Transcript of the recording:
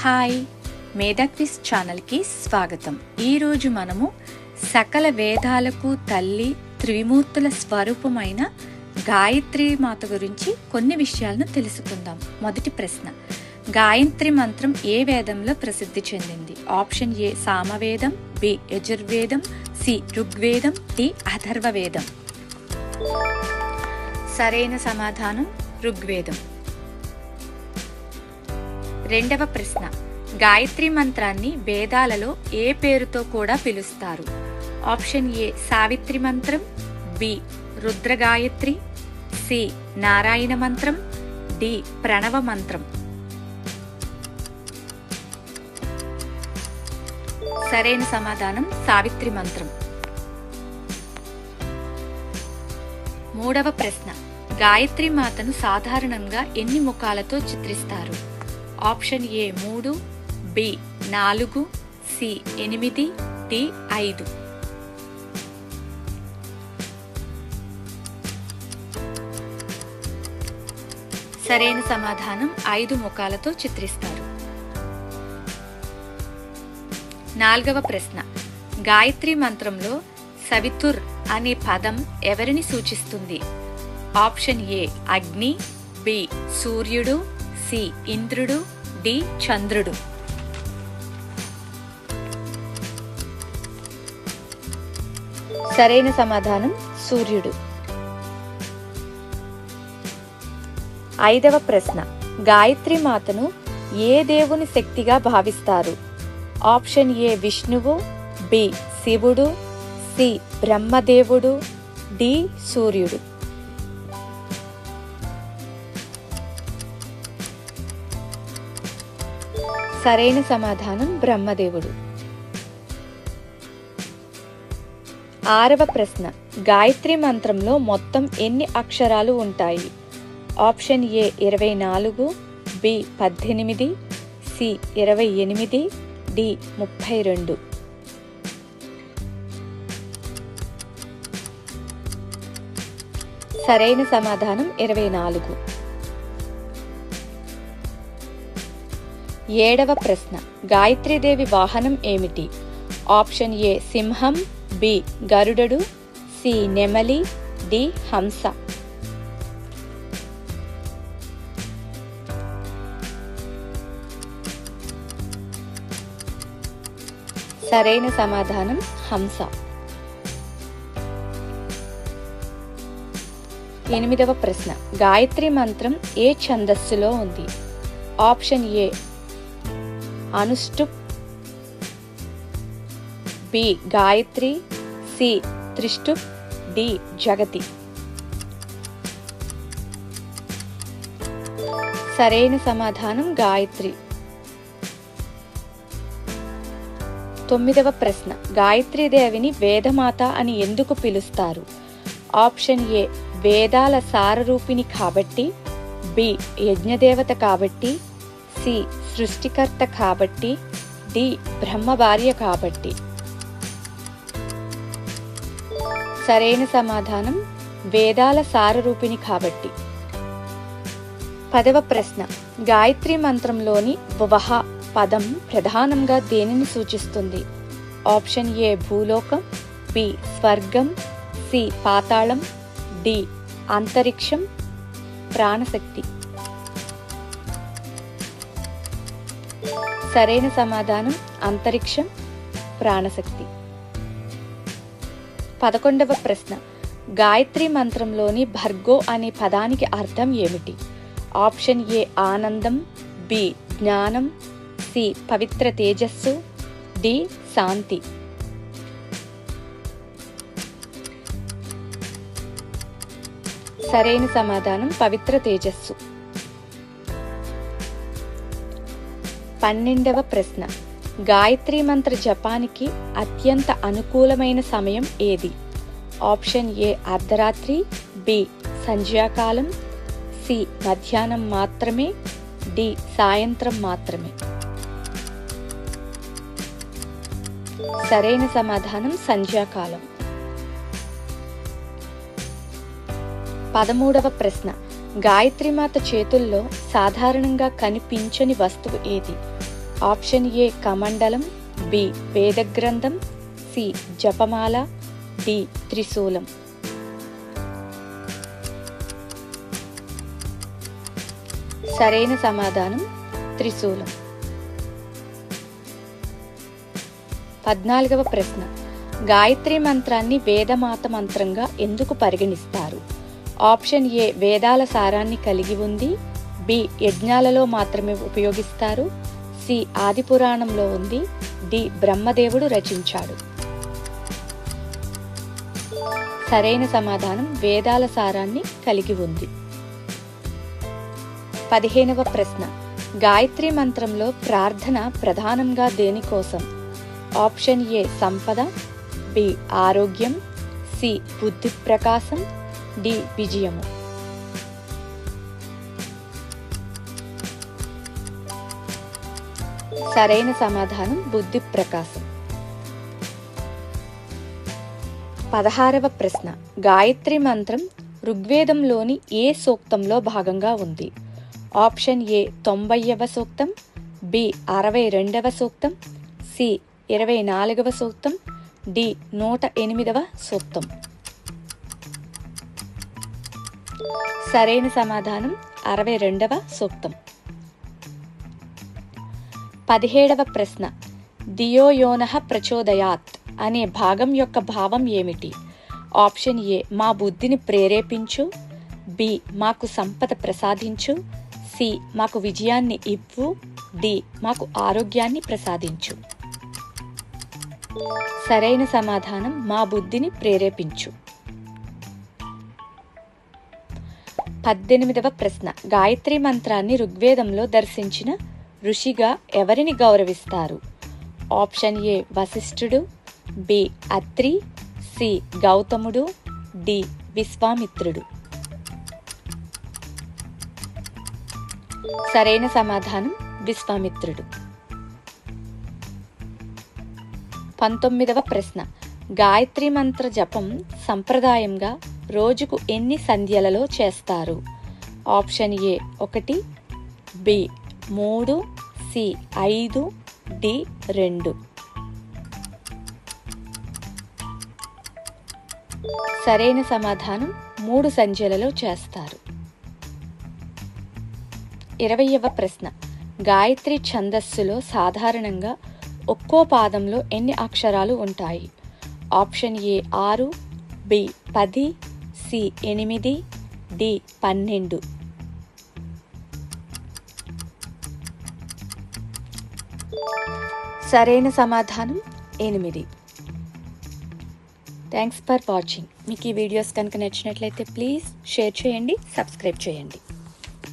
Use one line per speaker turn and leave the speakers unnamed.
Hi, మేధా quiz ఛానల్కి స్వాగతం. ఈరోజు మనము సకల వేదాలకు తల్లి త్రిమూర్తుల స్వరూపమైన గాయత్రి మాత గురించి కొన్ని విషయాలను తెలుసుకుందాం. మొదటి ప్రశ్న, గాయత్రి మంత్రం ఏ వేదంలో ప్రసిద్ధి చెందింది? ఆప్షన్ ఏ సామవేదం, బి యజుర్వేదం, సి ఋగ్వేదం, డి అథర్వవేదం. సరైన సమాధానం ఋగ్వేదం. రెండవ ప్రశ్న, గాయత్రి మంత్రాన్ని వేదాలలో ఏ పేరుతో కూడా పిలుస్తారు? ఆప్షన్ ఏ సావిత్రి మంత్రం, బి రుద్ర గాయత్రి, సి నారాయణ మంత్రం, డి ప్రణవ మంత్రం. సరైన సమాధానం సావిత్రి మంత్రం. మూడవ ప్రశ్న, గాయత్రి మాతను సాధారణంగా ఎన్ని ముఖాలతో చిత్రిస్తారు? Option A 3, B 4, C 8, D 5. సరైన సమాధానం 5 ముఖాలతో చిత్రిస్తారు. నాలుగవ ప్రశ్న, గాయత్రి మంత్రంలో సవితుర్ అనే పదం ఎవరిని సూచిస్తుంది? ఆప్షన్ ఏ అగ్ని, బి సూర్యుడు, సి ఇంద్రుడు, డి చంద్రుడు. సరైన సమాధానం సూర్యుడు. ఐదవ ప్రశ్న, గాయత్రి మాతను ఏ దేవుని శక్తిగా భావిస్తారు? ఆప్షన్ ఏ విష్ణువు, బి శివుడు, సి బ్రహ్మదేవుడు, డి సూర్యుడు. సరైన సమాధానం బ్రహ్మదేవుడు. ఆరవ ప్రశ్న, గాయత్రి మంత్రంలో మొత్తం ఎన్ని అక్షరాలు ఉంటాయి? Option A 24, B 18, C 28, D 32. సరైన సమాధానం 24. ఏడవ ప్రశ్న, గాయత్రీదేవి వాహనం ఏమిటి? ఆప్షన్ ఏ సింహం, బి గరుడడు, సి నెమలి, డి హంస. సరైన సమాధానం హంస. ఎనిమిదవ ప్రశ్న, గాయత్రి మంత్రం ఏ ఛందస్సులో ఉంది? ఆప్షన్ ఏ అనుష్టుప్, బి గాయత్రి, సి త్రిష్టుప్, డి జగతి. సరైన సమాధానం గాయత్రి. తొమ్మిదవ ప్రశ్న, గాయత్రీదేవిని వేదమాత అని ఎందుకు పిలుస్తారు? ఆప్షన్ ఏ వేదాల సారరూపిణి కాబట్టి, బి యజ్ఞదేవత కాబట్టి, సి సృష్టికర్త కాబట్టి, డి బ్రహ్మ భార్య కాబట్టి. సరైన సమాధానం వేదాల సారరూపిణి కాబట్టి. పదవ ప్రశ్న, గాయత్రి మంత్రంలోని వహ పదం ప్రధానంగా దేనిని సూచిస్తుంది? ఆప్షన్ ఏ భూలోకం, బి స్వర్గం, సి పాతాళం, డి అంతరిక్షం, ప్రాణశక్తి. సరైన సమాధానం అంతరిక్షం, ప్రాణశక్తి. 11వ ప్రశ్న, గాయత్రి మంత్రంలోని భర్గో అనే పదానికి అర్థం ఏమిటి? ఆప్షన్ ఏ ఆనందం, బి జ్ఞానం, సి పవిత్ర తేజస్సు, డి శాంతి. సరైన సమాధానం పవిత్ర తేజస్సు. 12వ ప్రశ్న, గాయత్రి మంత్ర జపానికి అత్యంత అనుకూలమైన సమయం ఏది? ఆప్షన్ ఏ అర్ధరాత్రి, బి సంధ్యాకాలం, సి మధ్యాహ్నం మాత్రమే, డి సాయంత్రం మాత్రమే. సరైన సమాధానం సంధ్యాకాలం. 13వ ప్రశ్న, గాయత్రిమాత చేతుల్లో సాధారణంగా కనిపించని వస్తువు ఏది? ఆప్షన్ ఏ కమండలం, బి వేదగ్రంథం, సి జపమాల, డి త్రిశూలం. సరైన సమాధానం త్రిశూలం. 14వ ప్రశ్న, గాయత్రి మంత్రాన్ని వేదమాత మంత్రంగా ఎందుకు పరిగణిస్తారు? ఆప్షన్ ఏ వేదాల సారాన్ని కలిగి ఉంది, బి యజ్ఞాలలో మాత్రమే ఉపయోగిస్తారు, సి ఆది పురాణంలో ఉంది, డి బ్రహ్మదేవుడు రచించాడు. సరైన సమాధానం వేదాల సారాన్ని కలిగి ఉంది. 15వ ప్రశ్న, గాయత్రి మంత్రంలో ప్రార్థన ప్రధానంగా దేనికోసం? ఆప్షన్ ఏ సంపద, బి ఆరోగ్యం, సి బుద్ధి ప్రకాశం, డి విజయము. సరైన సమాధానం బుద్ధి ప్రకాశం. 16వ ప్రశ్న, గాయత్రి మంత్రం ఋగ్వేదంలోని ఏ సూక్తంలో భాగంగా ఉంది? ఆప్షన్ ఏ 90వ సూక్తం, బి 62వ సూక్తం, సి 24వ సూక్తం, డి 108వ సూక్తం. సరైన సమాధానం 62వ సూక్తం. 17వ ప్రశ్న, ధియో యోనః ప్రచోదయాత్ అనే భాగం యొక్క భావం ఏమిటి? ఆప్షన్ ఏ మా బుద్ధిని ప్రేరేపించు, బి మాకు సంపద ప్రసాదించు, సి మాకు విజయాన్ని ఇవ్వు, డి మాకు ఆరోగ్యాన్ని ప్రసాదించు. సరైన సమాధానం మా బుద్ధిని ప్రేరేపించు. 18వ ప్రశ్న, గాయత్రి మంత్రాన్ని ఋగ్వేదంలో దర్శించిన ఋషిగా ఎవరిని గౌరవిస్తారు? ఆప్షన్ ఏ వశిష్ఠుడు, బి అత్రి, సి గౌతముడు, డి విశ్వామిత్రుడు. సరైన సమాధానం విశ్వామిత్రుడు. 19వ ప్రశ్న, గాయత్రి మంత్ర జపం సంప్రదాయంగా రోజుకు ఎన్ని సంధ్యలలో చేస్తారు? Option A 1, B 3, C 5, D 2. సరైన సమాధానం 3 సంధ్యలలో చేస్తారు. 20వ ప్రశ్న, గాయత్రి ఛందస్సులో సాధారణంగా ఒక్కో పాదంలో ఎన్ని అక్షరాలు ఉంటాయి? Option A 6, B 10, C 8, D 12. సరైన సమాధానం 8. Thanks for watching. మీకు ఈ వీడియోస్ కనుక నచ్చినట్లయితే ప్లీజ్ షేర్ చేయండి, సబ్స్క్రైబ్ చేయండి.